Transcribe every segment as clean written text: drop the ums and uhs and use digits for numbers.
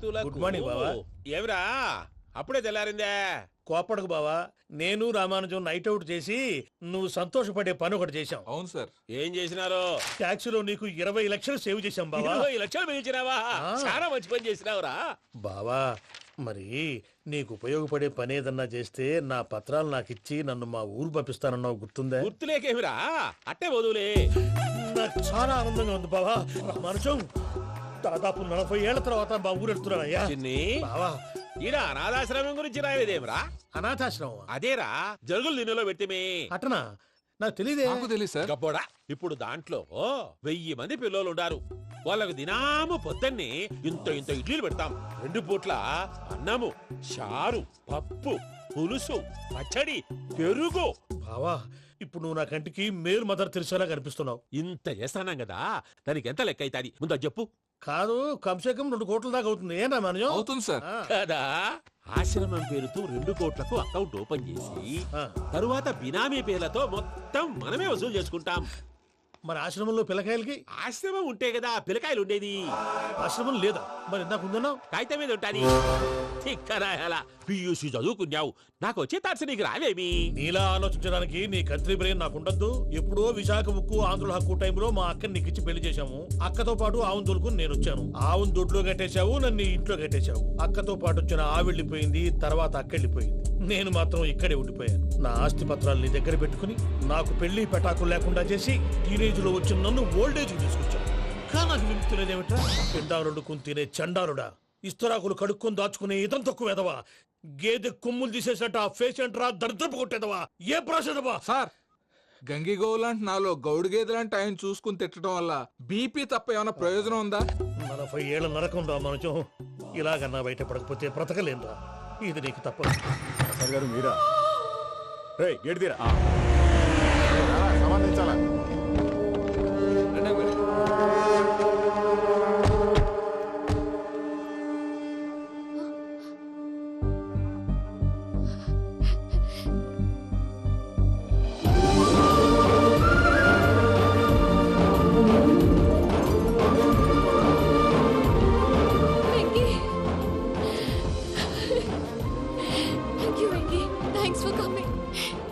Good morning బావా. ఏమిరా అప్పుడే తెల్లారిందే? కోపడకు బావా, నేను రామానుజం నైట్ అవుట్ చేసి నువ్వు సంతోషపడే పని ఒకటి చేశాం. అవును సార్. ఏం చేసినారు? ట్యాక్సీలో నీకు 20 లక్షలు సేవ్ చేశాం బావా. 20 లక్షలు మిగిల్చినావా? చాలా మంచి పని చేసినావురా బావా. మరి నీకు ఉపయోగపడే పని ఏదన్నా చేస్తే నా పత్రాలు నాకిచ్చి నన్ను మా ఊరు పంపిస్తానన్నావు, గుర్తుందా? గుర్తులేకేమిరా, అట్టే వదులే. నాకు చాలా ఆనందంగా ఉంది బావా. రామానుజం దాదాపు 40 ఏళ్ల తర్వాత మా ఊరు వెళ్తున్నానయ్యా. చిన్ని బావా, ఈడ అనాథాశ్రమం గురించి రాయలేదేమిరా? అనాథాశ్రమం అదేరా జరుగులు దీనిలో పెట్టిమే. అటనా? నాకు తెలియదే. నాకు తెలియదు సార్. గబ్బోడా, ఇప్పుడు దాంట్లో 1000 మంది పిల్లలు ఉండారు. వాళ్ళకు దినాము పొద్దున్నే ఇంత ఇంత ఇడ్లీలు పెడతాం. 2 పూట్ల అన్నము, చారు, పప్పు, పులుసు, పచ్చడి, పెరుగు. బావా, ఇప్పుడు నువ్వు నా కంటికి మేలు మదర్ తెలిసేలా కనిపిస్తున్నావు. ఇంత చేస్తానం కదా, దానికి ఎంత లెక్క అవుతుంది ముందు అది చెప్పు. కాదు, కంసేకం 2 కోట్ల దాకా అవుతుంది. ఏనా మనజం? అవుతుంది సార్. కదా, ఆశ్రమం పేరుతో 2 కోట్లకు అకౌంట్ ఓపెన్ చేసి తరువాత బినామీ పేర్లతో మొత్తం మనమే వసూలు చేసుకుంటాం. మరి ఆశ్రమంలో పిల్లకాయలకి? ఆశ్రమం ఉంటే కదా పిల్లకాయలు ఉండేది. ఆశ్రమం లేదా? మరి ఇందాక ఉందన్నావు. కాగితం మీద ఉంటాది. తిక్కరాయాల పియూసీ చదువుకున్నావు, నాకు వచ్చే తాట్స్ నీకు రావేమి? నీలా ఆలోచించడానికి నీ కత్రి బ్రెయిన్ నాకు ఉండద్దు. ఎప్పుడో విశాఖ ఉక్కు ఆంధ్రుల హక్కు టైంలో మా అక్కని నీకిచ్చి పెళ్లి చేశాము. అక్కతో పాటు ఆవును దొడుకుని నేను వచ్చాను. ఆవును దొడ్లో కట్టేశావు, నన్ను ఇంట్లో కట్టేశావు. అక్కతో పాటు వచ్చిన ఆవిళ్ళిపోయింది, తర్వాత అక్కెళ్ళిపోయింది. నేను మాత్రం ఇక్కడే ఉండిపోయాను. నా ఆస్తి పత్రాలు నీ దగ్గర పెట్టుకుని నాకు పెళ్లి పెటాకులు లేకుండా చేసి టీనేజ్ లో వచ్చిన నన్ను ఓల్డేజ్ తీసుకొచ్చాను. కానీ నాకు విముక్తి లేదేమిట్రా? పిండారుడుకుని తినే చండారుడా, ఇస్తరాకులు కడుక్కొని దాచుకునే ఇదం తక్కువ ఎదవా, గేదె కొమ్ములు తీసేసట పేషెంట్ రా దరిద్రపు కొట్టేదవా, ఏ ప్రాసెదవా? సార్, గంగి గోవులాంటి నాలో గౌడు గేదెలాంటి ఆయన చూసుకుని తిట్టడం వల్ల బీపీ తప్ప ఏమైనా ప్రయోజనం ఉందా? 40 ఏళ్ల నరకం రా మనచం. ఇలాగన్నా బయట పడకపోతే బ్రతకలేనురా. ఇది నీకు తప్పదు. గారు మీరా? రే గేట్ తీరా, సంబంధించాలా?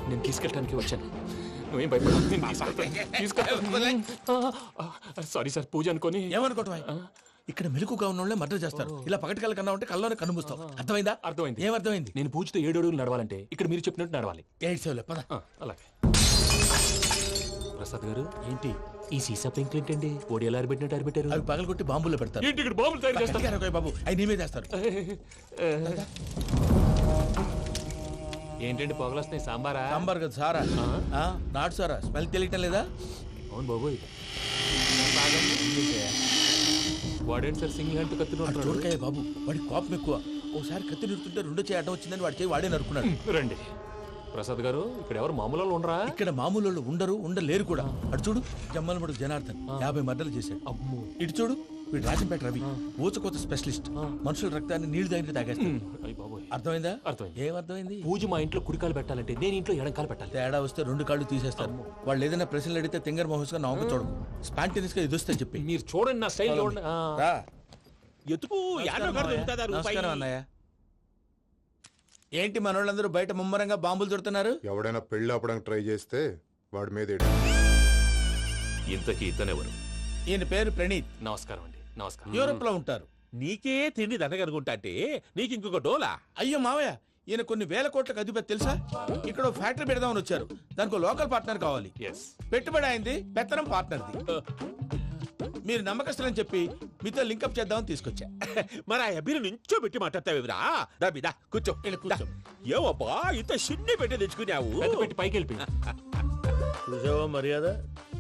నేను తీసుకెళ్ళడానికి వచ్చాను. నువ్వేం భయపడదు. సారీ సార్, పూజ అనుకోని. ఏమనుకోవటం? ఇక్కడ మెలకుగా ఉన్నోళ్ళే మర్డర్ చేస్తారు. ఇలా పగటి కళ్ళ కన్నా ఉంటే కళ్ళలోనే కనుమూస్తావు. అర్థమైందా? అర్థమైంది. ఏమర్థమైంది? నేను పూజతో 7 అడుగులు నడవాలంటే ఇక్కడ మీరు చెప్పినట్టు నడవాలి. 8 సేవలే పద. అలాగే. ప్రసాద్ గారు, ఏంటి ఈ సీసా పెంకులు ఏంటండి? పొడి ఎలా అరబెట్టినట్టు అరబెట్టారు? అవి పగలగొట్టి బాంబుల్లో పెడతారు. ఏంటి ఇక్కడ బాంబులు తయారు చేస్తారు? గట్టిగా బాబు, అవి నీవే చేస్తారు. ఏంటండి పొగలు వస్తున్నాయి? సాంబారా? సాంబార్ కదా సారా. నాటు సారా. స్మెల్ తెలియటం లేదా? అవును బాబోయ్. వాడేంటి సార్ సింగిల్ హ్యాండ్ కత్తిని? చూడకాయ బాబు, వాడి కోపం ఎక్కువ. ఓసారి కత్తి నిరుతుంటే 2 చేయి అడ్డం వచ్చిందని వాడి చేయి వాడే నరుకున్నాడు. రండి ప్రసాద్ గారు, ఇక్కడ ఎవరు మామూలు వాళ్ళు ఉండరా? ఇక్కడ మామూలు వాళ్ళు ఉండరు, ఉండలేరు కూడా. అటు చూడు, జమ్మలమడుగు జనార్దన్ 50 మర్డర్లు చేశాడు. అమ్మో. ఇటు చూడు, వీడు రాజంపేట రవి, ఊచకోత స్పెషలిస్ట్. మనుషుల రక్తాన్ని నీళ్లు దగ్గర తాగేస్తాడు. అర్థమైందా? అర్థమైంది. ఏమర్థమైంది? పూజ మా ఇంట్లో కుడికాలు పెట్టాలంటే నేను ఇంట్లో ఎడంకాలు పెట్టాలి. తేడా వస్తే 2 కాళ్ళు తీసేస్తారు. వాళ్ళు ఏదైనా ప్రశ్నలు అడిగితే తింగర్ మహోస్ గా నవ్వు చూడకు. స్పాంటినియస్ గా ఎదుస్తా చెప్పి. మీరు చూడండి నా స్టైల్ చూడండి. రా. ఎతుకు యాడో కాడ దొరుకుతుందా రూపాయి? నమస్కారం అన్నయ్య. ఏంటి మనోళ్ళందరూ బయట ముమ్మరంగా బాంబులు దొరుకుతున్నారు? ఎవడైనా పెళ్లి ఆపడానికి ట్రై చేస్తే వాడి మీద ఇంతకీ ఇతనెవరు? ఈయన పేరు ప్రణీత్. నమస్కారం అండి. నమస్కారం. యూరోప్ లో ఉంటారు. నీకే తిండి దండగనుకుంటా అంటే నీకు ఇంకొక డోలా? అయ్యో మావయ్య, ఈయన కొన్ని వేల కోట్లకు అధిపతి తెలుసా? ఇక్కడ ఫ్యాక్టరీ పెడదామని వచ్చారు. దానికి లోకల్ పార్ట్నర్ కావాలి. పెట్టుబడి అయింది, పెత్తనం పార్ట్నర్ది. మీరు నమ్మకస్తులని చెప్పి మీతో లింకప్ చేద్దామని తీసుకొచ్చా. మరి ఆ అబ్బిని నుంచో పెట్టి మాట్లాడతావేమిరా? రబిదా కూర్చో. ఏవబ్బా ఇంత చిన్ని పెట్టి తెచ్చుకున్నావు? పెట్టి పైకి వెళ్ళి. చూసావా మర్యాద,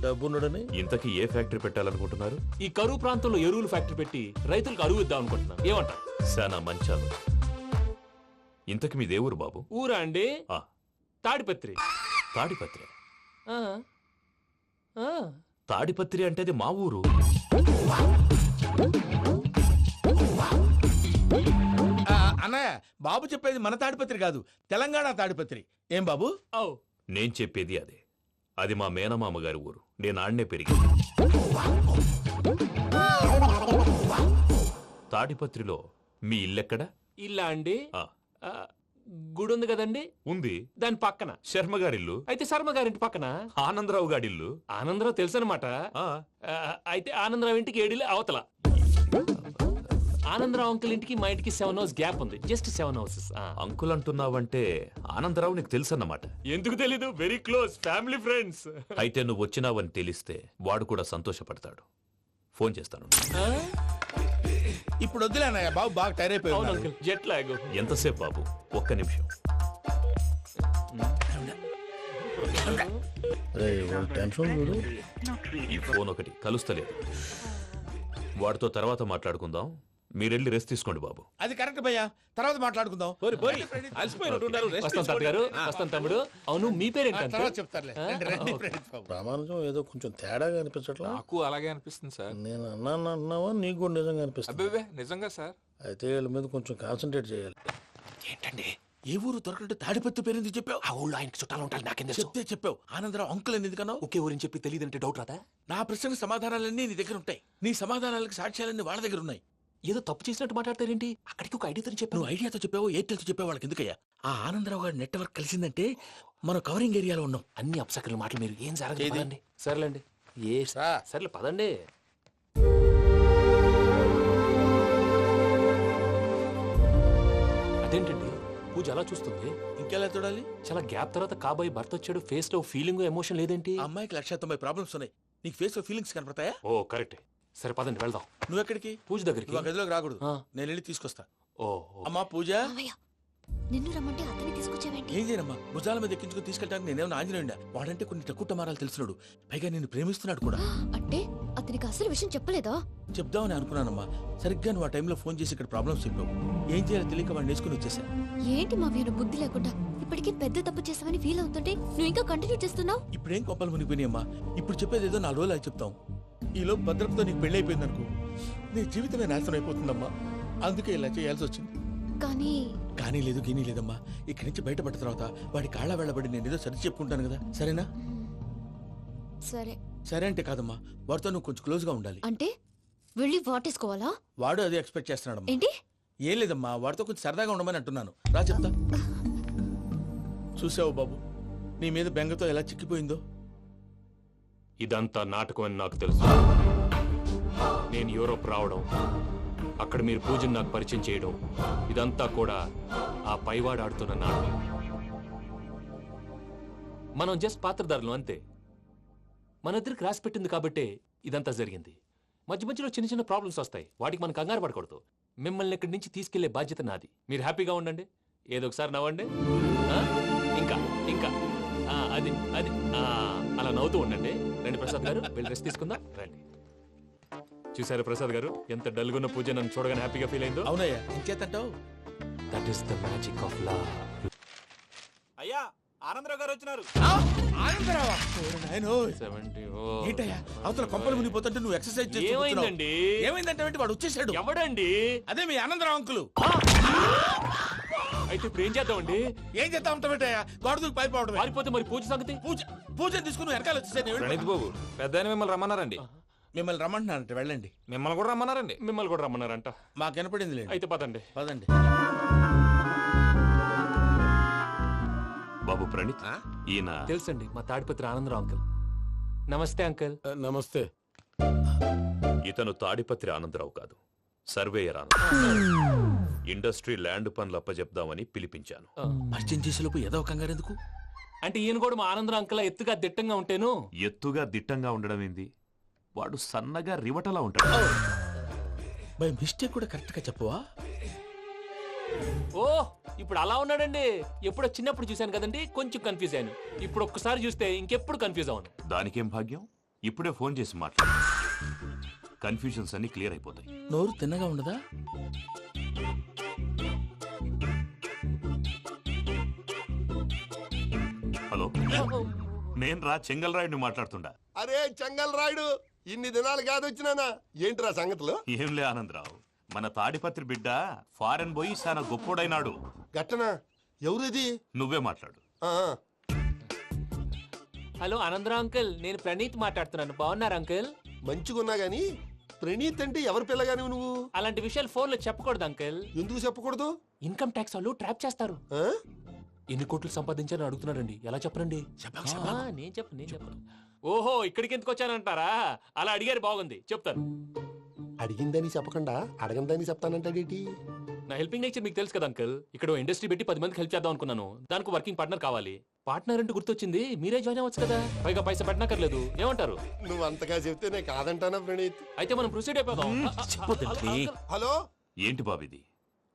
డబ్బున్నడని. ఇంతకీ ఏ ఫ్యాక్టరీ పెట్టాలనుకుంటున్నారు? ఈ కరువు ప్రాంతంలో ఎరువులు ఫ్యాక్టరీ పెట్టి రైతులకు అరువు ఇద్దాం అనుకుంటున్నాను. ఏమంటారు? శానా మంచాలు. ఇంతకి మీ దేవురు బాబు? ఊరా అండి? తాడిపత్రి. తాడిపత్రి? తాడిపత్రి అంటే అది మా ఊరు. అన్నయ్య, బాబు చెప్పేది మన తాడిపత్రి కాదు, తెలంగాణ తాడిపత్రి. ఏం బాబు? నేను చెప్పేది అదే. అది మా మేనమామ గారి ఊరు. నేను ఆడనే పెరిగింది. తాడిపత్రిలో మీ ఇల్లెక్కడ? ఇల్లా అండి ఆ, ఆ, గుడి ఉంది కదండి ఉంది. దాని పక్కన. శర్మ గారిల్లు. అయితే శర్మ గారింటి పక్కన. ఆనందరావు గారిల్లు. ఆనందరావు తెలుసు అనమాట. ఆ, అయితే ఆనందరావు ఇంటికి 7 అవతల. ఆనందరావు అంకుల్ ఇంటికి మా ఇంటికి 7 hours గ్యాప్ ఉంది. Just 7 houses. అంకుల్ అంటున్నావంటే ఆనందరావు నీకు తెలుసన్నమాట. ఎందుకు తెలీదు? Very close family friends. అయితే నువ్వు వచ్చినావని తెలిస్తే వాడు కూడా సంతోషపడతాడు. ఫోన్ చేస్తాను. ఇప్పుడు వద్దులే అన్నయ్య, బాబు బాగా టైర్ అవును అయిపోయి అంకుల్, జెట్ లాగ్. ఎంతసేపు బాబు? ఒక్క నిమిషం. టెన్షన్ చూడు. ఈ ఫోన్ ఒకటి కలుస్తలేదు. వాడితో తర్వాత మాట్లాడుకుందాం. మీరెళ్ళి రెస్ట్ తీసుకోండి బాబు. అది కరెక్ట్ భయ్యా, తర్వాత మాట్లాడుకుందాం. అలసిపోయినట్టున్నారు, rest వస్తాం తాత గారు, వస్తాం తమ్ముడు. అవును, మీ పేరేంటి తర్వాత అంకుల్? చెప్తారులే. రండి, రండి, ప్రణీత్ బాబు. ప్రామాణికం ఏదో కొంచెం తేడాగా అనిపించట్లా. నాకు అలాగే అనిపిస్తుంది సార్. నేను అన్నావా నీకు కూడా నిజంగా అనిపిస్తుంది? అబ్బే నిజంగా సార్. అయితే వీళ్ళ మీద కొంచెం కాన్సన్ట్రేట్ చేయాలి. ఏంటండి ఏ ఊరు దొరకట్టు తాడిపత్రి పేరు ఎందుకు చెప్పావు? ఆ ఊళ్ళో ఆయనకి చుట్టాలు ఉంటారు, నాకేం తెలుసు? చెప్తే చెప్పావు. ఆనందరావు అంకుల్ అని ఎందుకన్నావు? ఒకే ఊరిని చెప్పి తెలియదంటే డౌట్ రాదా? నా ప్రశ్నకు సమాధానాలన్నీ నీ దగ్గర ఉంటాయి. నీ సమాధానాలకు సాక్ష్యాలన్నీ వాళ్ళ దగ్గర ఉన్నాయి. ఏదో తప్పు చేసినట్టు మాట్లాడతారేంటి? అక్కడికి ఒక ఐడియాతో చెప్పాను. నువ్వు ఐడియాతో చెప్పావు, ఎయిర్టెల్తో చెప్పావు, వాళ్ళకి ఎందుకయ్యా? ఆ ఆనందరావు గారి నెట్వర్క్ కలిసిందంటే మనం కవరింగ్ ఏరియాలో ఉన్నాం. అన్ని అప్సకల మాటలు మీరు ఏం జరగదు. ఏది? పదండి. సర్లేండి. సర్లే పదండి. అదేంటండి పూజ అలా చూస్తుంది? ఇంకెలా చూడాలి? చాలా గ్యాప్ తర్వాత కాబోయే భర్త వచ్చాడు, ఫేస్ లో ఫీలింగ్ ఎమోషన్ లేదేంటి? ఆ అమ్మాయికి 190 ప్రాబ్లమ్స్ ఉన్నాయి. నీకు ఫేస్ లో ఫీలింగ్స్ కనపడతాయా? ఓ కరెక్ట్. సరే పదండి వెళ్దాం. నువ్వు ఎక్కడికి? పూజ దగ్గరికి. నువ్వు ఆ గదిలోకి రాకూడదు. ఆ. నేను వెళ్ళి తీసుకొస్తా. ఓ అమ్మా పూజ, మావయ్య, నిన్ను రమ్మంటే అతన్ని తీసుకొచ్చావేంటి? ఏం చేయనమ్మా? భుజాల మీద ఎక్కించుకుని తీసుకెళ్ళడానికి నేనేమన్నా ఆంజనేయుడా? వాడంటే కొన్ని తక్కువ టమారాలు తెలిసినాడు, పైగా నిన్ను ప్రేమిస్తున్నాడు కూడా. అంటే అతనికి అసలు విషయం చెప్పలేదా? చెప్దామని అనుకున్నానమ్మా. సరిగ్గా నువ్వు ఆ టైంలో ఫోన్ చేసి ఇక్కడ ప్రాబ్లమ్స్ చెప్పావు. ఏం చేయాలో తెలియక వాడిని వేసుకుని వచ్చేసా. ఏంటి మావయ్య బుద్ధి లేకుండా? ఇప్పటికీ పెద్ద తప్పు చేసావని ఫీల్ అవుతుంటే నువ్వు ఇంకా కంటిన్యూ చేస్తున్నావు. ఇప్పుడేం కొప్పలు మునిగిపోయినాయమ్మా. ఇప్పుడు చెప్పేది ఏదో 4 రోజులు అది చెప్తాం. ఈలో భద్రతతో నీకు పెళ్లి అయిపోయింది అనుకో, నీ జీవితమే నాశనం అయిపోతుందమ్మా. అందుకే ఇలా చేయాల్సి వచ్చింది. కానీ లేదు గీనీ లేదమ్మా. ఇక్కడి నుంచి బయటపడ్డ తర్వాత వాడి కాళ్ళ వెళ్ళబడి నేను ఏదో సరి చెప్పుకుంటాను కదా, సరేనా? సరే. సరే అంటే కాదమ్మా, వాడితో నువ్వు కొంచెం క్లోజ్ గా ఉండాలి. అంటే వెళ్ళి వాటేసుకోవాలా? వాడు అదే ఎక్స్పెక్ట్ చేస్తున్నాడమ్మా. ఏంటి? ఏం లేదమ్మా, వాడితో కొంచెం సరదాగా ఉండమని అంటున్నాను. రా చెప్తా. చూసావు బాబు, నీ మీద బెంగతో ఎలా చిక్కిపోయిందో. ఇదంతా నాటకం అని నాకు తెలుసు. నేను యూరోప్ రావడం, అక్కడ మీరు పూజను నాకు పరిచయం చేయడం, ఇదంతా కూడా ఆ పైవాడు ఆడుతున్న నాటకం. మనం జస్ట్ పాత్రధారులు అంతే. మన ఇద్దరికి రాసి పెట్టింది కాబట్టే ఇదంతా జరిగింది. మధ్య మధ్యలో చిన్న చిన్న ప్రాబ్లమ్స్ వస్తాయి, వాటికి మనం కంగారు పడకూడదు. మిమ్మల్ని ఇక్కడి నుంచి తీసుకెళ్లే బాధ్యత నాది. మీరు హ్యాపీగా ఉండండి, ఏదో ఒకసారి నవ్వండి. ఆ? ఇంకా ఇంకా అది అది అలా నవ్వుతూ ఉండండి. రండి ప్రసాద్ గారు, వెళ్ళి రెస్ట్ తీసుకుందాం. రండి. చూసారు ప్రసాద్ గారు, ఎంత డల్గున్న పూజ నన్ను చూడగానే హ్యాపీగా ఫీల్ అయిందో. అవునయ్యా, ఇంకేతంటావు? That is the magic of love. అయ్యా, ఆనందరావు గారు వచ్చినారు. ఆనందరావా? ఓరి నాయనో. 70. ఏంటయ్యా, అవతల కొంపలు మునిగిపోతుంటే నువ్వు ఎక్సర్సైజ్ చేస్తూ కూర్చున్నావు. ఏమైందండి? ఏమైందంటే వాడు వచ్చేసాడు. ఎవడండి? అదే మీ ఆనందరావు అంకులు. అయితే ఇప్పుడు ఏం చేద్దామండి? ఏం చేస్తా ఉంటావేటయ్యా? గొడవకు పైపోవడమే. పారిపోతే మరి పూజ సంగతి? పూజ తీసుకుని నువ్వు వెనకాల వచ్చేసాను. ప్రణీత్ బాబు, పెద్ద ఆయన మిమ్మల్ని రమ్మన్నారండి. మిమ్మల్ని రమ్మంటున్నారంట, వెళ్ళండి. మిమ్మల్ని కూడా రమ్మన్నారండి. మిమ్మల్ని కూడా రమ్మన్నారంట. మాకు వినపడింది లేండి. అయితే పదండి. పదండి. బాబు ప్రణీత్, ఈయన తెలుసండి, మా తాడిపత్రి ఆనందరావు అంకుల్. నమస్తే అంకుల్. నమస్తే. ఇతను తాడిపత్రి ఆనందరావు కాదు, సర్వేయర్ ఆనందరావు. ఇండస్ట్రీ ల్యాండ్ పనులు అప్పచెప్దామని పిలిపించాను. పరిచయం చేసేలోపు ఏదో కంగారు ఎందుకు? అంటే ఈయన కూడా మా ఆనందరావు అంకుల్ ఎత్తుగా దిట్టంగా ఉంటేను. ఎత్తుగా దిట్టంగా ఉండడం ఏంది? వాడు సన్నగా రివటలా ఉంటాడు. బై మిస్టేక్ కూడా కరెక్ట్ గా చెప్పవా? ఓ ఇప్పుడు అలా ఉన్నాడండి. ఎప్పుడో చిన్నప్పుడు చూశాను కదండి, కొంచెం కన్ఫ్యూజ్ అయ్యాను. ఇప్పుడు ఒక్కసారి చూస్తే ఇంకెప్పుడు కన్ఫ్యూజ్ అవ్వను. దానికేం భాగ్యం, ఇప్పుడే ఫోన్ చేసి మాట్లాడు. కన్ఫ్యూజన్స్ అన్ని క్లియర్ అయిపోతాయి. నోరు తిన్నగా ఉండదా? హలో, నేను రా చెంగల్రాయుడిని మాట్లాడుతుండా. అరే చెంగల్ రాయుడు, ఇన్ని దినాలు కాదు వచ్చినానా? ఏంట్రా సంగతులు? ఏంలే ఆనందరావు, మన తాడిపత్రి బిడ్డ ఫారెన్ పోయి చాలా గొప్పోడైనాడు. గట్టనా? ఎవరిది? నువ్వే మాట్లాడు. ఆ, హలో ఆనందరావు అంకుల్, నేను ప్రణీత్ మాట్లాడుతున్నాను. బాగున్నారు అంకుల్? మంచిగున్నా గాని ప్రణీత్ అంటే ఎవరి పిల్లగాని నువ్వు? అలాంటి విషయాలు ఫోన్ లో చెప్పకూడదు అంకుల్. ఎందుకు చెప్పకూడదు? ఇన్కమ్ ట్యాక్స్ వాళ్ళు ట్రాప్ చేస్తారు. ఆ? ఎన్ని కోట్లు సంపాదించాలని అడుగుతున్నాడండి. ఎలా చెప్పరండి? నేను చెప్పను. ఓహో, ఇక్కడికి ఎందుకు వచ్చానంటారా? అలా అడిగారు, బాగుంది, చెప్తాను. అడిగిందని చెప్పకుండా అడగందని చెప్తానంటాడేటి? నా హెల్పింగ్ నేచర్ మీకు తెలుసు కదా అంకుల్. ఇక్కడ ఇండస్ట్రీ పెట్టి 10 మందికి హెల్ప్ చేద్దాం అనుకున్నాను. దానికి వర్కింగ్ పార్ట్నర్ కావాలి. పార్ట్నర్ అంటే గుర్తొచ్చింది, మీరే జాయిన్ అవ్వచ్చు కదా. పైగా పైసా పెట్టనక్కర్లేదు. ఏమంటారు? నువ్వు అంతగా చెప్తే నేను కాదంటానా ప్రణీత్? అయితే మనం ప్రొసీడ్ అయిపోదాం. హలో, ఏంటి బాబిది?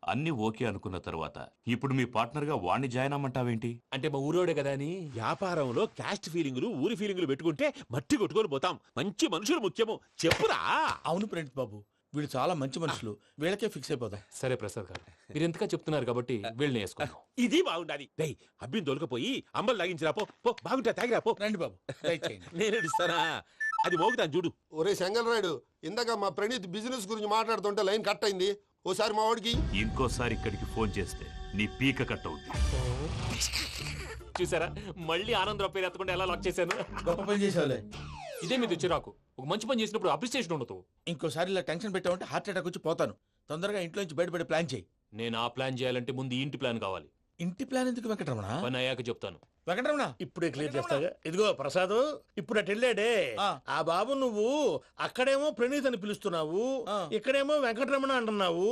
అన్ని ఓకే అనుకున్న తర్వాత ఇప్పుడు మీ పార్ట్నర్ గా వాణ్ణి జాయిన్ అమ్మంటావేంటి? అంటే మా ఊరోడే కదా అని. వ్యాపారంలో క్యాస్ట్ ఫీలింగులు ఊరి ఫీలింగులు పెట్టుకుంటే మట్టి కొట్టుకొని పోతాం. మంచి మనుషులు ముఖ్యము, చెప్పురా. అవును ప్రణీత్ బాబు, వీళ్ళు చాలా మంచి మనుషులు. వీళ్ళకే ఫిక్స్ అయిపోదాం. సరే ప్రసాద్ గారు, మీరు ఎంతగా చెప్తున్నారు కాబట్టి వీళ్ళని వేసుకుందాం. ఇది బాగుండాలి. డై అబ్బిని దొలకపోయి అంబలు లాగించిరా పో. పో బాగుంటా తాగిరా పో. రండి బాబు, దయచేయండి. నేను ఇస్తానా? అది మోగుతాను చూడు. ఒరే చెంగల్ రాయుడు, ఇందాక మా ప్రణీత్ బిజినెస్ గురించి మాట్లాడుతుంటే లైన్ కట్ అయింది. ఓసారి మా వాడికి ఇంకోసారి ఇక్కడికి ఫోన్ చేస్తే నీ పీక కట్ అవుద్ది. చూసారా, మళ్ళీ ఆనందరావు పేరు ఎత్తకుండా ఎలా లాక్ చేశాను. గొప్ప పని చేసేవాళ్ళే. ఇదే మీద చిరాకు. ఒక మంచి పని చేసినప్పుడు అప్రిసియేషన్ ఉండదు. ఇంకోసారి ఇలా టెన్షన్ పెట్టామంటే హార్ట్ అటాక్ వచ్చి పోతాను. తొందరగా ఇంట్లో నుంచి బయటపడే ప్లాన్ చేయి. నేను ఆ ప్లాన్ చేయాలంటే ముందు ఈ ఇంటి ప్లాన్ కావాలి. ఇంటి ప్లాన్ ఎందుకు వెంకటరమణ? పని అయ్యాక చెప్తాను. వెంకటరమణ, ఇప్పుడే క్లియర్ చేస్తాగా. ఇదిగో ప్రసాద్, ఇప్పుడు అటు వెళ్ళాడే ఆ బాబు, నువ్వు అక్కడేమో ప్రణీత్ అని పిలుస్తున్నావు, ఇక్కడేమో వెంకటరమణ అంటున్నావు.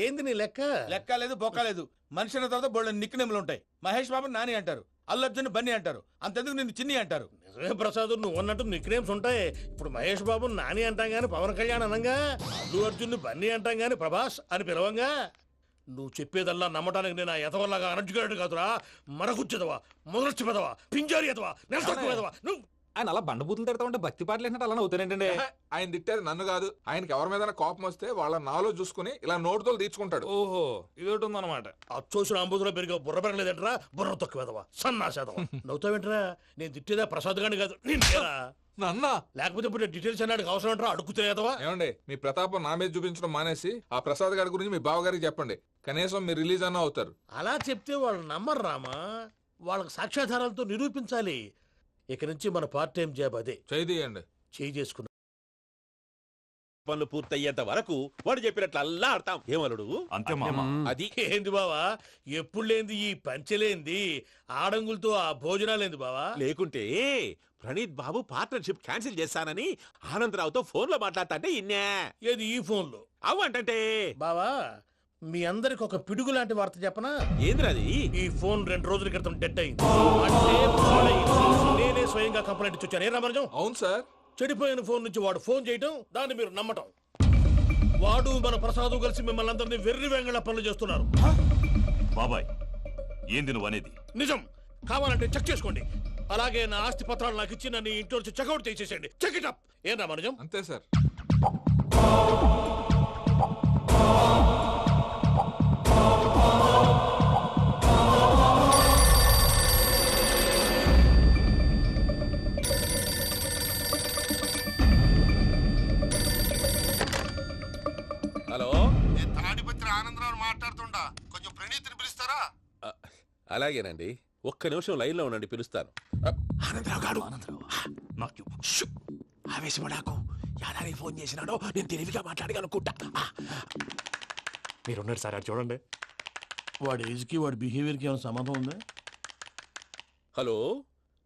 ఏంది నీ లెక్క? లెక్క లేదు, బొక్క లేదు. మనిషి అన్న తర్వాత బోళ్ళ నిక్నెములు ఉంటాయి. మహేష్ బాబు నాని అంటారు, అల్లు అర్జున్ బన్నీ అంటారు, అంతెందుకు నిన్ను చిన్ని అంటారు. నిజమే ప్రసాద్, నువ్వు అన్నట్టు నిక్నేమ్స్ ఉంటాయి. ఇప్పుడు మహేష్ బాబు నాని అంటాం గాని పవన్ కళ్యాణ్ అనంగా, అల్లు అర్జున్ బన్నీ అంటాం గాని ప్రభాస్ అని పిలవంగా. నువ్వు చెప్పేదల్లా నమ్మటానికి నేను ఎతవల్లాగా అనర్జుకేటెడ్ కాదురా. మరగుచ్చదవా, మొదలచ్చి పెదవా, పింజారి ఎదవా, నెలసొక్కుదవా నువ్వు. ఆయన అలా బండబూతులు తిడతా ఉంటే భక్తి పాటలు ఏంటంటే అలా అవుతానంటే. ఆయన తిట్టేది నన్ను కాదు. ఆయనకి ఎవరి మీద కోపం వస్తే వాళ్ళ నాలో చూసుకుని ఇలా నోటుతో తీర్చుకుంటాడు. ఓహో, ఇదొకటి ఉందన్నమాట. అచ్చోసిన అంబుధులో పెరిగే బుర్ర పెరగలేదంటరా, బుర్ర తొక్కువేదవా, సన్నాసేదవా. నవ్వుతావేంట్రా? నేను తిట్టేదా ప్రసాద్ గాని కాదు, నిన్నేరా. నన్నా? లేకపోతే ఇప్పుడు డీటెయిల్స్ అన్నాడు అవసరం అంటారా? అడుగుతాయేదవా? ఏమండి, మీ ప్రతాపం నా మీద చూపించడం మానేసి ఆ ప్రసాద్ గారి గురించి మీ బావగారికి చెప్పండి. కనీసం మీరు రిలీజ్ అన్న అవుతారు. అలా చెప్తే వాళ్ళు నమ్మరు రామా. వాళ్ళకి సాక్ష్యాధారాలతో నిరూపించాలి. ఇక నుంచి మన పార్ట్ టైం జాబ్ అదే. చేయండి. చేయి చేసుకున్నా పనులు పూర్తయ్యేంత వరకు వాడు చెప్పినట్లు అల్లా ఆడతాం. ఏమలుడు? అంతే మామ. అది ఏంది బావా, ఎప్పుడు లేంది ఈ పంచలేంది, ఆడంగులతో ఆ భోజనాలేంది బావా? లేకుంటే ప్రణీత్ బాబు పార్ట్నర్షిప్ క్యాన్సిల్ చేస్తానని ఆనందరావుతో ఫోన్ లో మాట్లాడతా అంటే ఇన్నే. ఏది ఈ ఫోన్ లో? అవ్వంటే బావా, మీ అందరికి ఒక పిడుగు లాంటి వార్త చెప్పనా? ఏంద్రది? ఈ ఫోన్ 2 రోజుల క్రితం డెడ్ అయింది. అంటే పాడైంది. నేనే స్వయంగా కంప్లైంట్ ఇచ్చి వచ్చాను. ఏ రామరాజం? అవును సార్. చెడిపోయిన ఫోన్ నుంచి వాడు ఫోన్ చేయటం, దాన్ని మీరు నమ్మటం. వాడు మన ప్రసాదు కలిసి మిమ్మల్ని అందరినీ వెర్రి వెంగళ పనులు చేస్తున్నారు. బాబాయ్, ఏంది నువ్వు అనేది? నిజం. కావాలంటే చెక్ చేసుకోండి. అలాగే నా ఆస్తి పత్రాలు నాకు ఇచ్చి నన్ను ఇంట్లో నుంచి చెక్అౌట్ చేసేసండి. Check it up. ఏం రామరాజం? అంతే సార్. హలో, నేను తాడిపత్రి ఆనందరావు మాట్లాడుతుండా. కొంచెం ప్రణీత్ని పిలుస్తారా? అలాగేనండి. ఒక్క నిమిషం లైన్ లో ఉండండి, పిలుస్తాను. ఆనందరావు గారు, ఆవేశపడాకు. యాదానికి ఫోన్ చేసినాడో నేను తెలివిగా మాట్లాడగలనుకుంటా. మీరున్నారు సార్, అది చూడండి. వాడి ఏజ్ కి వాడి బిహేవియర్ కి ఏమైనా సంబంధం ఉందా? హలో,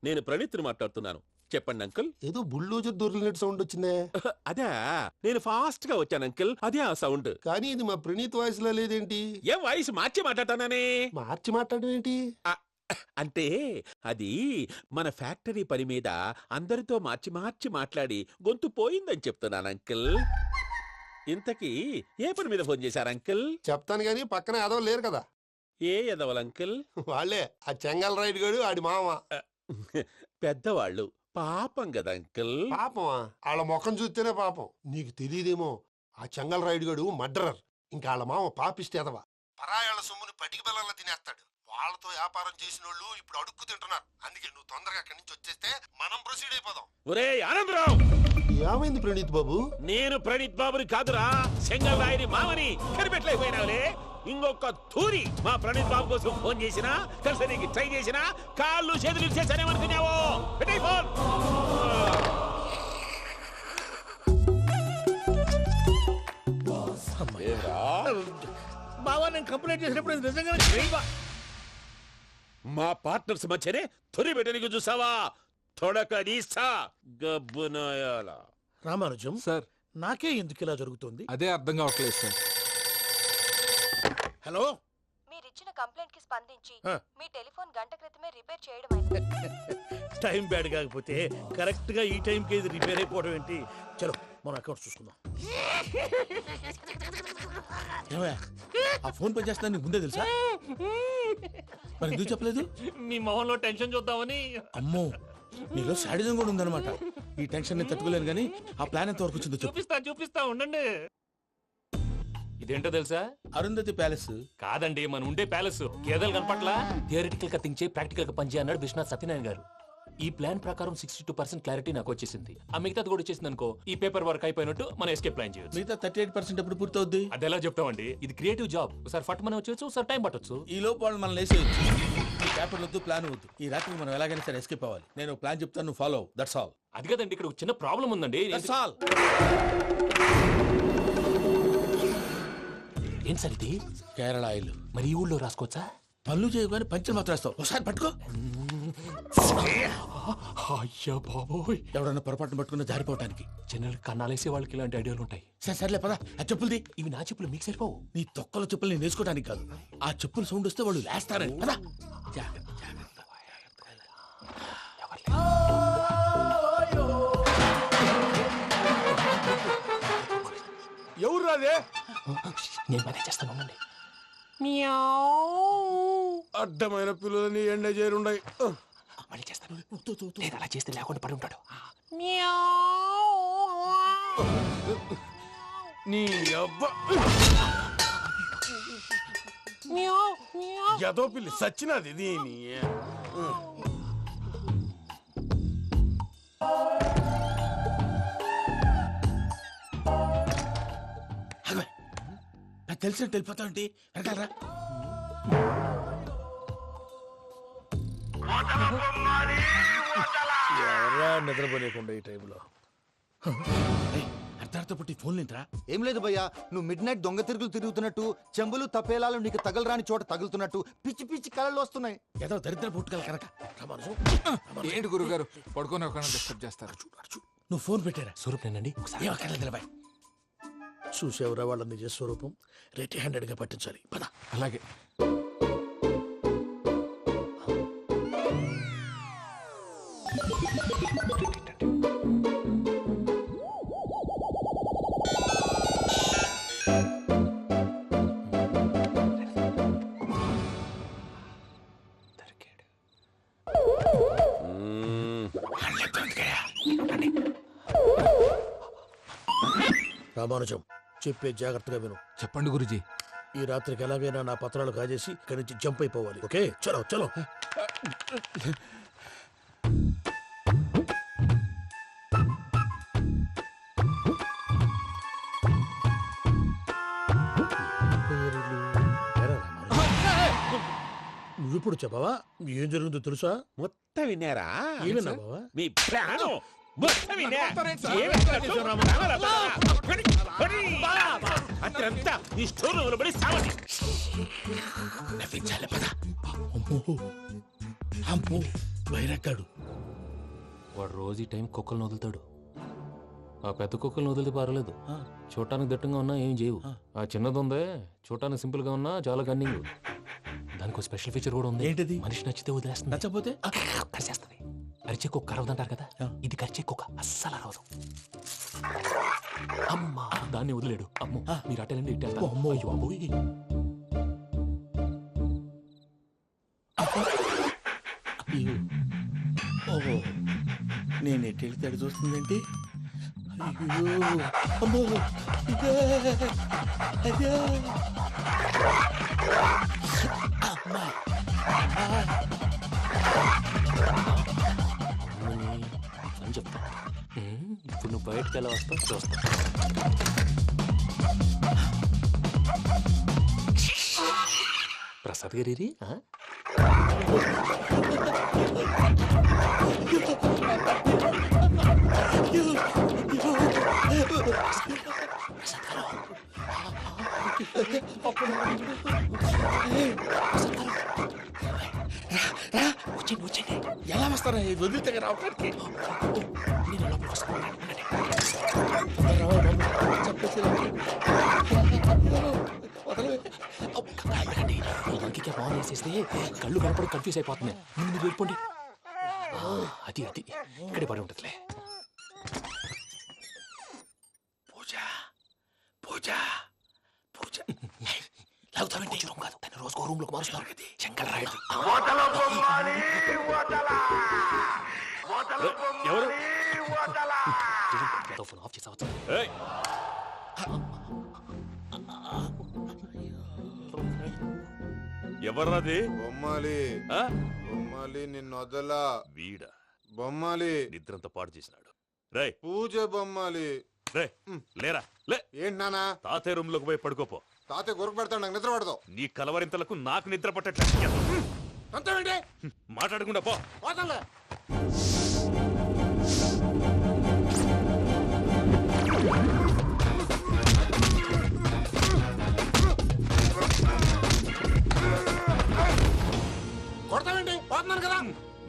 నేను ప్రణీత్ని మాట్లాడుతున్నాను. చెప్పండి అంకుల్. ఏదో బుల్డోజర్ దొరికినట్టు సౌండ్ వచ్చిందే. అదే, నేను ఫాస్ట్ గా వచ్చాను అంకుల్. అదే ఆ సౌండ్. కానీ ఇది మా ప్రణీత్ వాయిస్ లో లేదేంటి? ఏం వాయిస్ మార్చి మాట్లాడతాననే? మార్చి మాట్లాడడం ఏంటి? అంటే అది మన ఫ్యాక్టరీ పని మీద అందరితో మార్చి మార్చి మాట్లాడి గొంతు పోయిందని చెప్తున్నాను అంకుల్. ఇంతకీ ఏ పని మీద ఫోన్ చేశారు అంకుల్? చెప్తాను గానీ పక్కన ఎదవ లేరు కదా. ఏ ఎదవలు అంకుల్? వాళ్ళే ఆ చెంగల్ రైడ్ గడు ఆడి మామ. పెద్దవాళ్ళు, పాపం కదా అంకుల్. పాపమా? వాళ్ళ ముఖం చూస్తేనే పాపం. నీకు తెలియదేమో, ఆ చెంగల్ రైడ్ గడు మర్డరర్. ఇంకా వాళ్ళ మామ పాపిస్తే ఎదవ. పరాయాళ్ళ సొమ్ముని పటికి బెల్లంలో తినేస్తాడు. వాళ్ళతో వ్యాపారం చేసిన వాళ్ళు ఇప్పుడు అడుక్కు తింటున్నారు. అందుకే నువ్వు తొందరగా అక్కడి నుంచి వచ్చేస్తే మనం ప్రొసీడ్ అయిపోదాం. ఒరే ఆనందరావు, ఏమైంది ప్రణీత్ బాబు? నేను ప్రణీత్ బాబుని కాదురా, సెంగల్ రాయని మామని. కనిపెట్టలేకపోయినావులే. ఇంకొక తూరి మా ప్రణీత్ బాబు కోసం ఫోన్ చేసినా, కలిసి నీకు ట్రై చేసినా కాళ్ళు చేతులు చేశానేమనుకున్నావు? పెట్టే ఫోన్. బావా నేను కంప్లైంట్ చేసినప్పుడు ఇది నిజంగానే చేయవా? మా పార్ట్నర్స్ మధ్యనే తొలి పెట్టడానికి చూసావా? తొడక నీసా గబ్బునాయాల. రామానుజం సార్ నాకే ఎందుకు ఇలా జరుగుతుంది? అదే అర్థం కావట్లేదు సార్. హలో, మీరిచ్చిన కంప్లైంట్ కి స్పందించి ఆ. మీ టెలిఫోన్ గంట క్రితమే రిపేర్ చేయడం అయింది. టైం బ్యాడ్ కాకపోతే కరెక్ట్ గా ఈ టైంకి ఇది రిపేర్ అయిపోవడం ఏంటి? చలో మన అకౌంట్ చూసుకుందాం. ఏమయ్యా, ఆ ఫోన్ పని చేస్తున్నా నీకు ముందే తెలుసా? మరి ఎందుకు చెప్పలేదు? మీ మొహంలో టెన్షన్ చూద్దామని. అమ్మో, నీలో శాడిజం కూడా ఉందన్నమాట. ఈ టెన్షన్ నేను తట్టుకోలేను కానీ ఆ ప్లాన్ ఎంత వరకు వచ్చిందో చెప్పు. చూపిస్తా ఉండండి. ఇదేంటో తెలుసా? అరుంధతి ప్యాలెస్. కాదండి, మన ఉండే ప్యాలెస్. గేదెలు కనపట్లా? థియరిటికల్ గా థింక్ చేయి, ప్రాక్టికల్ గా పనిచేయి అన్నాడు విశ్వనాథ్ సత్యనారాయణ గారు. ఈ ప్లాన్ ప్రకారం 62% క్లారిటీ నాకు వచ్చేసింది. ఆ మిగతాది కూడా వచ్చేసింది అనుకో, ఈ పేపర్ వర్క్ అయిపోయినట్టు మనం ఎస్కేప్ ప్లాన్ చేయొచ్చు. మిగతా 38% ఎప్పుడు పూర్తవుద్ది? అది ఎలా చెప్తామండి? ఇది క్రియేటివ్ జాబ్. ఒకసారి ఫట్ మనం వచ్చేయచ్చు, ఒకసారి టైం పట్టొచ్చు. ఈ లోపు వాళ్ళు మనం లేసేయచ్చు. ఈ పేపర్ వద్దు, ప్లాన్ వద్దు. ఈ రాత్రికి మనం ఎలాగైనా సరే ఎస్కేప్ అవ్వాలి. నేను ప్లాన్ చెప్తాను, నువ్వు ఫాలో. That's all. అది కదండి, ఇక్కడ ఒక చిన్న ప్రాబ్లం ఉందండి. That's all. ఏం సార్ ఇది? కేరళ ఆయిల్. మరి ఈ ఊళ్ళో రాసుకోవచ్చా? పనులు చేయగానే పంచర్ మాత్రం వేస్తావు. ఒకసారి పట్టుకో. అయ్యా బాబోయ్, ఎవడన్నా పొరపాటున పట్టుకున్న జారిపోవటానికి. జనరల్ కన్నాలేసే వాళ్ళకి ఇలాంటి ఐడియాలు ఉంటాయి. సర్లే పదా, ఆ చెప్పులది. ఇవి నా చెప్పులు, మీకు సరిపోవు. నీ తొక్కల చెప్పులు నేను వేసుకోవడానికి కాదు, ఆ చెప్పులు సౌండ్ వస్తే వాళ్ళు లేస్తారని. పదా. ఎవరు రాదే? నేను మేనేజ్ చేస్తాను, ఉండండి. అడ్డమైన పిల్లలని ఎండ చేరుండయి. మళ్ళీ చేస్తాను. లేదు, అలా చేస్తే లేకుండా పడి ఉంటాడు. నీ అబ్బా ఎదో పిల్లి సచ్చినది దీని. నాకు తెలిసినట్టు వెళ్ళిపోతా ఉంటే వెనకాలరా. ఎవరా నిద్రపోలేకుండా ఈ టైంలో? అర్ధార్థ పుట్టి ఫోన్ లేంట్రా. ఏం లేదు భయ్యా, నువ్వు మిడ్ నైట్ దొంగ తిరుగులు తిరుగుతున్నట్టు, చెంబులు తపేలాలు నీకు తగలరాని చోట తగులుతున్నట్టు పిచ్చి పిచ్చి కళలు వస్తున్నాయి. ఏదో దరిద్ర పుట్టుకల కనుక. ఏంటి గురుగారు పడుకొని ఒక డిస్టర్బ్ చేస్తారు? నువ్వు ఫోన్ పెట్టారా? స్వరూపేనండి, ఒకసారి నిలబాయ్. చూసేవరా వాళ్ళ నిజ స్వరూపం. రెట్టి హ్యాండెడ్ గా పట్టించాలి. పద. అలాగే. రామానుజం, చెప్పే జాగ్రత్తగా విను. చెప్పండి గురుజీ. ఈ రాత్రికి ఎలాగైనా నా పత్రాలు కాజేసి ఇక్కడి నుంచి జంప్ అయిపోవాలి. ఓకే, చలో చలో. నువ్విప్పుడు చెప్పవా ఏం జరిగిందో తెలుసా? మొత్తం విన్నారా? ఏమన్నా బావా? మీ ప్రాణం మొత్తం విన్నా? అత్రంతా ఈ స్టోర్ రూమ్లో పడి సావండి. నవ్వించాలి. పద. అమ్మో అమ్మో, వైరక్కాడు. వాడు రోజు ఈ టైం కుక్కలను వదులుతాడు. ఆ పెద్ద కుక్కలను వదిలితే పర్లేదు, చూడటానికి దట్టంగా ఉన్నా ఏం చేయవు. ఆ చిన్నది ఉందే, చూడటానికి సింపుల్ గా ఉన్నా చాలా కన్నింగ్. దానికి స్పెషల్ ఫీచర్ కూడా ఉంది. ఏంటిది? మనిషి నచ్చితే వదిలేస్తుంది, నచ్చపోతే కరిచేస్తుంది. అరిచే కుక్క అరవదంటారు కదా, ఇది కరిచే కుక్క అస్సలు అరవదు. అమ్మా, దాన్ని వదిలేడు. అమ్మో, మీరు అటెండి ఇట్టేస్తారు. అమ్మో. అయ్యో అబ్బోయ్. ఓహో, నేను ఎట్టి తడి చూస్తుందేంటి? అయ్యో అమ్మో, ఇదే అదే. అమ్మా అని చెప్తా. ఇప్పుడు నువ్వు బయటకు ఎలా వస్తావు చూస్తా. ప్రసాద్ గారి ఎలా వస్తారా వదిలితే రావడానికి ఇంకే బాగా వేసేస్తే కళ్ళు కనపడి కన్ఫ్యూజ్ అయిపోతున్నాయి. ముందు మీరు వెళ్ళిపోండి. అది అది ఇక్కడే పడి ఉంటుందిలే. పూజ పూజ పూజ లాగుతామంటే కాదు, తను రోజుకో రూమ్ లోకి మారుస్తున్నారు కదా. చెంగల్ రాయుడు ఎవరు? ఫోన్ ఆఫ్ చేసావచ్చు. ఏయ్! ఎవర్రాది? బొమ్మాలి ఆ? బొమ్మాలి నిన్ను వదలా. వీడా బొమ్మాలి నిద్రంతా పాడు చేసినాడు. రేయ్ పూజ బొమ్మాలి. రే లేరా లే. ఏంటి నానా? తాతయ్య రూమ్ లోకి పోయి పడుకోపో. తాతయ్య గురకు పెడతాడు, నాకు నిద్ర పడదు. నీ కలవరింతలకు నాకు నిద్ర పట్టట్లేదు. అంతేంటి మాట్లాడకుండా పో. పోతాలే. కొడతావేంటి? పోతున్నాను కదా.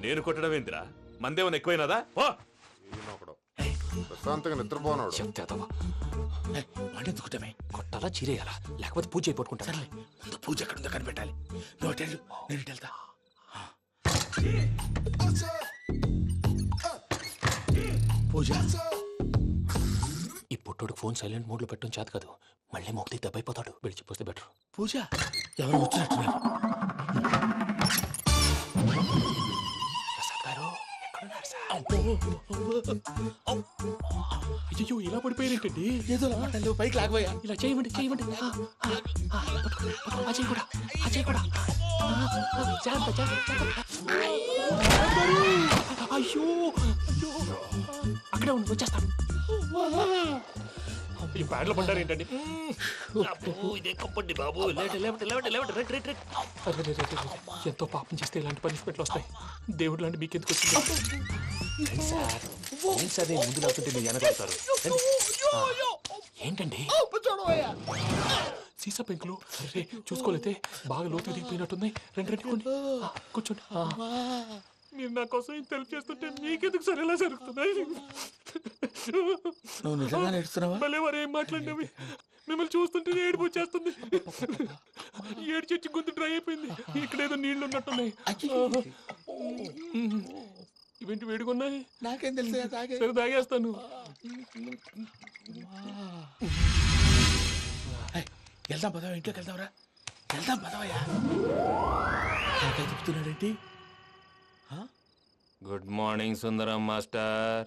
నేను కొట్టడం ఏందిరా? మందేమన్నా ఎక్కువైనదా? పో. ఈయనొకడు ప్రశాంతంగా నిద్రపోనాడు. వాడెందుకుంటామే? కొట్టాలా చీరేయాలా లేకపోతే పూజ అయిపోట్టుకుంటా. సర్లే, ముందు పూజ ఎక్కడ ఉందో కనిపెట్టాలి. నువ్వు అటు వెళ్ళు, నేను ఇటు వెళ్తా. పూజ ఈ పుట్టోడికి ఫోన్ సైలెంట్ మోడ్ లో పెట్టడం చేత కాదు. మళ్ళీ మొక్కి దెబ్బైపోతాడు. వెళ్ళి చెప్పొస్తే బెటర్. పూజ ఎవరు వచ్చినట్టున్నారు? ప్రసాద్ గారు ఎక్కడున్నారు సార్? అయ్యో ఇలా పడిపోయారేంటండి? ఏదో లమ్మటండి, పైకి లాగబోయా. ఇలా చేయమండి చేయమండి. అజయ్ కూడా అజయ్ కూడా. జాగ్రత్త జాగ్రత్త. అయ్యో అయ్యో అక్కడే ఉండి వచ్చేస్తాను. ఈ బ్యాడ్లో పడ్డారు ఏంటండి? ఇదే కంపండి బాబు. ఎంతో పాపం చేస్తే ఇలాంటి పనిష్మెంట్లు వస్తాయి. దేవుడు లాంటి మీకెందుకు వచ్చింది? సార్ నేను ముందు లేకుంటే మీరు వెనకాడతారు. ఏంటండి సీసా పెంకులు? అరే చూసుకోలేతే బాగా లోతుకు దిగిపోయినట్టున్నాయి. రెండు రెండు కొన్ని కూర్చోండి. మీరు నా కోసం ఇంత హెల్ప్ చేస్తుంటే మీకెందుకు సరే ఎలా జరుగుతున్నాయి? నువ్వు నిజంగా నేర్చుతున్నావా? మళ్ళీ వారు ఏం మాట్లాడినవి? మిమ్మల్ని చూస్తుంటే ఏడుపు వచ్చేస్తుంది. ఏడు చెట్టు గొంతు డ్రై అయిపోయింది. ఇక్కడ ఏదో నీళ్లు ఉన్నట్టున్నాయి. ఇవేంటి వేడుకున్నాయి? నాకేం తెలుసు, సరే తాగేస్తాను. వెళ్దాం పదవా, ఇంట్లోకి వెళ్దాంరా. వెళ్దాం పదవయ్యా. చెప్తున్నాడేంటి? గుడ్ మార్నింగ్ సుందరం మాస్టర్.